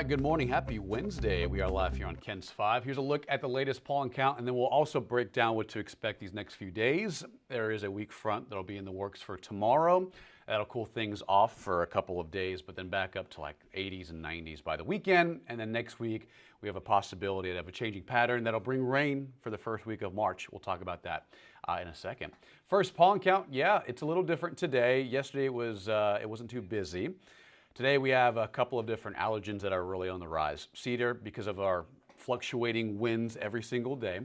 right, good morning. Happy Wednesday. We are live here on Ken's 5. Here's a look at the latest pollen count, and then we'll also break down what to expect these next few days. There is a weak front that'll be in the works for tomorrow. That'll cool things off for a couple of days, but then back up to like 80s and 90s by the weekend. And then next week, we have a possibility of a changing pattern that'll bring rain for the first week of March. We'll talk about that in a second. First pollen count, yeah, it's a little different today. Yesterday it wasn't too busy. Today we have a couple of different allergens that are really on the rise. Cedar, because of our fluctuating winds every single day.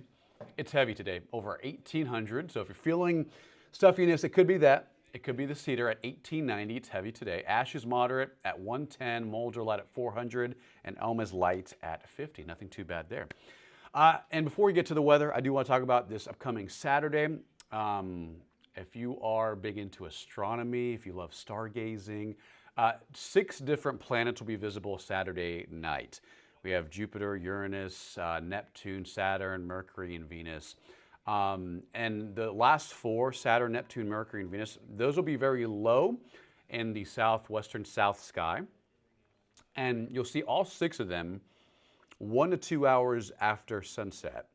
It's heavy today, over 1,800. So if you're feeling stuffiness, it could be that. It could be the cedar at 1,890. It's heavy today. Ash is moderate at 110. Moldra light at 400. And elm is light at 50. Nothing too bad there. And before we get to the weather, I do want to talk about this upcoming Saturday. If you are big into astronomy, if you love stargazing, 6 different planets will be visible Saturday night. We have Jupiter, Uranus, Neptune, Saturn, Mercury, and Venus. And the last 4, Saturn, Neptune, Mercury, and Venus, those will be very low in the southwestern south sky. And you'll see all 6 of them 1 to 2 hours after sunset.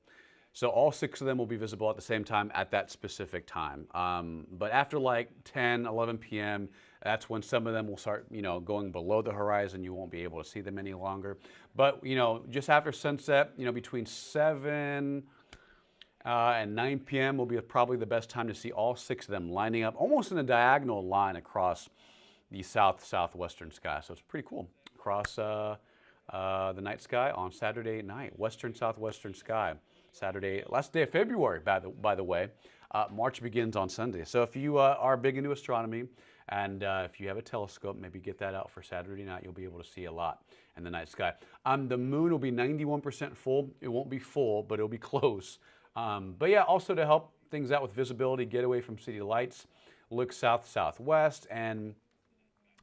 So all 6 of them will be visible at the same time at that specific time. But after like 10, 11 p.m., that's when some of them will start, going below the horizon. You won't be able to see them any longer. But, just after sunset, between 7 and 9 p.m. will be probably the best time to see all 6 of them lining up almost in a diagonal line across the southwestern sky. So it's pretty cool across the night sky on Saturday night, western southwestern sky. Saturday, last day of February, by the way. March begins on Sunday. So if you are big into astronomy and if you have a telescope, maybe get that out for Saturday night. You'll be able to see a lot in the night sky. The moon will be 91% full. It won't be full, but it'll be close. But yeah, also to help things out with visibility, get away from city lights, look south-southwest and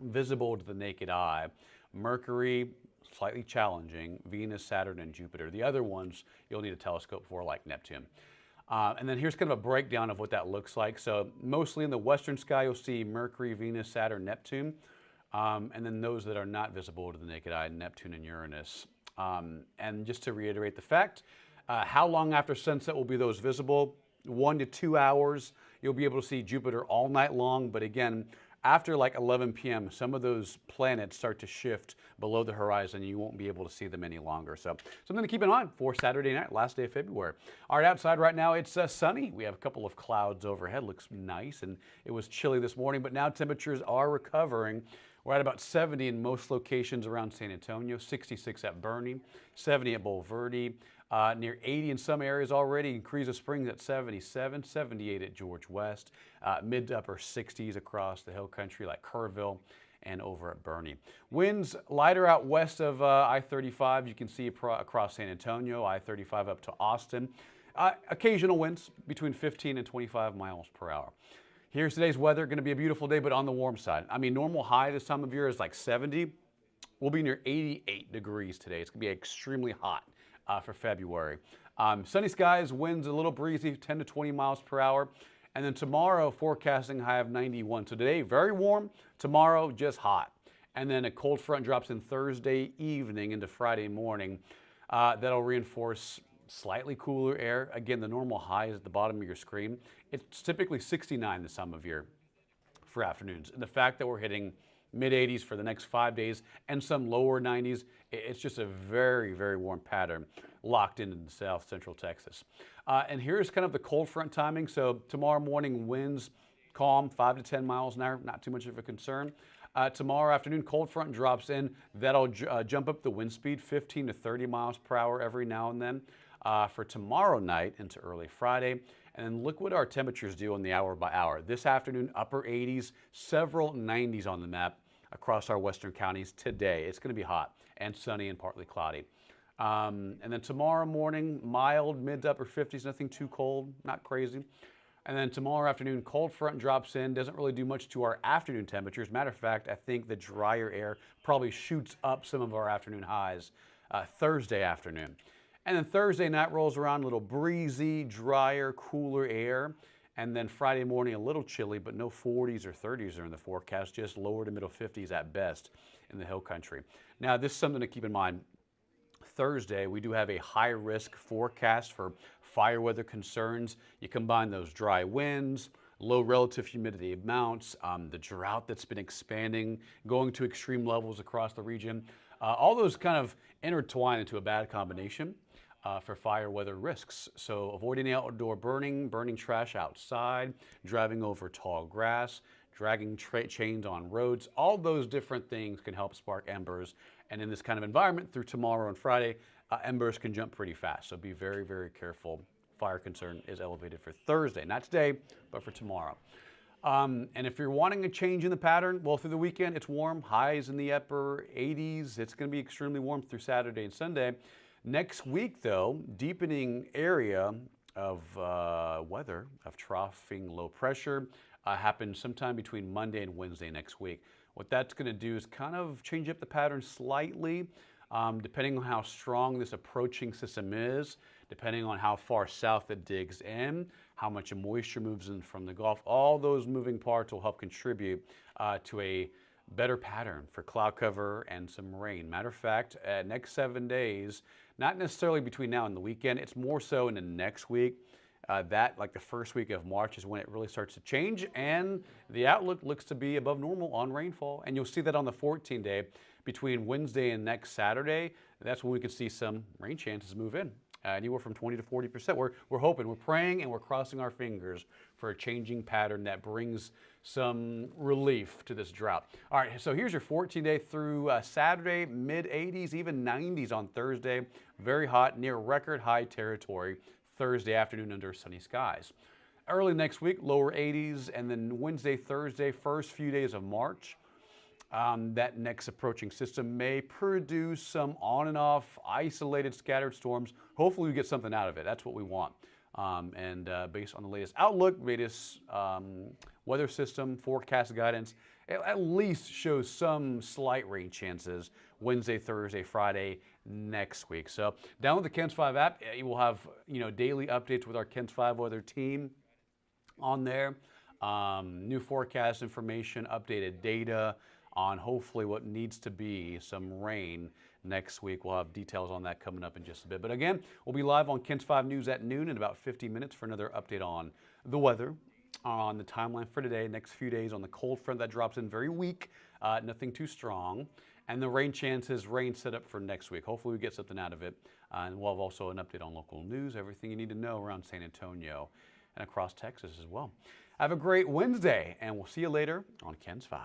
visible to the naked eye. Mercury, slightly challenging. Venus, Saturn, and Jupiter. The other ones you'll need a telescope for, like Neptune. And then here's kind of a breakdown of what that looks like. So mostly in the western sky, you'll see Mercury, Venus, Saturn, Neptune. And then those that are not visible to the naked eye, Neptune and Uranus. And just to reiterate the fact, how long after sunset will be those visible? 1 to 2 hours. You'll be able to see Jupiter all night long. But again, after like 11 p.m., some of those planets start to shift below the horizon. You won't be able to see them any longer. So something to keep in mind for Saturday night, last day of February. All right, outside right now, it's sunny. We have a couple of clouds overhead. Looks nice, and it was chilly this morning, but now temperatures are recovering. We're at about 70 in most locations around San Antonio, 66 at Bernie, 70 at Bulverde, near 80 in some areas already. In Carrizo Springs at 77, 78 at George West, mid to upper 60s across the hill country like Kerrville and over at Bernie. Winds lighter out west of I-35. You can see across San Antonio, I-35 up to Austin. Occasional winds between 15 and 25 miles per hour. Here's today's weather. Going to be a beautiful day, but on the warm side. I mean, normal high this time of year is like 70. We'll be near 88 degrees today. It's going to be extremely hot for February. Sunny skies, winds a little breezy, 10 to 20 miles per hour. And then tomorrow, forecasting high of 91. So today, very warm. Tomorrow, just hot. And then a cold front drops in Thursday evening into Friday morning. That'll reinforce slightly cooler air. Again, the normal high is at the bottom of your screen. It's typically 69 this time of year for afternoons. And the fact that we're hitting mid-80s for the next 5 days and some lower 90s, it's just a very, very warm pattern locked into south central Texas. And here's kind of the cold front timing. So tomorrow morning, winds calm, 5 to 10 miles an hour, not too much of a concern. Tomorrow afternoon, cold front drops in. That'll jump up the wind speed 15 to 30 miles per hour every now and then for tomorrow night into early Friday. And then look what our temperatures do on the hour by hour. This afternoon, upper 80s, several 90s on the map across our western counties today. It's going to be hot and sunny and partly cloudy. And then tomorrow morning, mild, mid to upper 50s, nothing too cold, not crazy. And then tomorrow afternoon, cold front drops in, doesn't really do much to our afternoon temperatures. Matter of fact, I think the drier air probably shoots up some of our afternoon highs Thursday afternoon. And then Thursday night rolls around, a little breezy, drier, cooler air. And then Friday morning, a little chilly, but no 40s or 30s are in the forecast, just lower to middle 50s at best in the hill country. Now, this is something to keep in mind. Thursday, we do have a high risk forecast for fire weather concerns. You combine those dry winds, low relative humidity amounts, the drought that's been expanding, going to extreme levels across the region. All those kind of intertwine into a bad combination for fire weather risks. So avoiding outdoor burning trash outside, driving over tall grass, dragging chains on roads, all those different things can help spark embers. And in this kind of environment through tomorrow and Friday, embers can jump pretty fast. So be very, very careful. Fire concern is elevated for Thursday, not today, but for tomorrow. And if you're wanting a change in the pattern, well, through the weekend, it's warm, highs in the upper 80s. It's going to be extremely warm through Saturday and Sunday. Next week, though, deepening area of weather, of troughing low pressure, happens sometime between Monday and Wednesday next week. What that's going to do is kind of change up the pattern slightly, depending on how strong this approaching system is, depending on how far south it digs in, how much moisture moves in from the Gulf. All those moving parts will help contribute to a better pattern for cloud cover and some rain. Matter of fact, next 7 days, not necessarily between now and the weekend, it's more so in the next week. Like the first week of March is when it really starts to change, and the outlook looks to be above normal on rainfall. And you'll see that on the 14th day between Wednesday and next Saturday. That's when we could see some rain chances move in, anywhere from 20 to 40%. We're hoping, we're praying, and we're crossing our fingers for a changing pattern that brings some relief to this drought. All right, so here's your 14-day through Saturday, mid-80s, even 90s on Thursday. Very hot, near record high territory. Thursday afternoon under sunny skies. Early next week, lower 80s, and then Wednesday, Thursday, first few days of March, that next approaching system may produce some on and off isolated scattered storms. Hopefully we get something out of it. That's what we want. Based on the latest outlook, latest weather system, forecast guidance, it at least shows some slight rain chances Wednesday, Thursday, Friday next week. So download the KENS 5 app. You will have daily updates with our KENS 5 weather team on there. New forecast information, updated data on hopefully what needs to be some rain next week. We'll have details on that coming up in just a bit. But again, we'll be live on KENS 5 News at noon in about 50 minutes for another update on the weather, on the timeline for today, next few days, on the cold front that drops in very weak, nothing too strong, and the rain chances, rain set up for next week. Hopefully we get something out of it. And we'll have also an update on local news, everything you need to know around San Antonio and across Texas as well. Have a great Wednesday, and we'll see you later on KENS 5.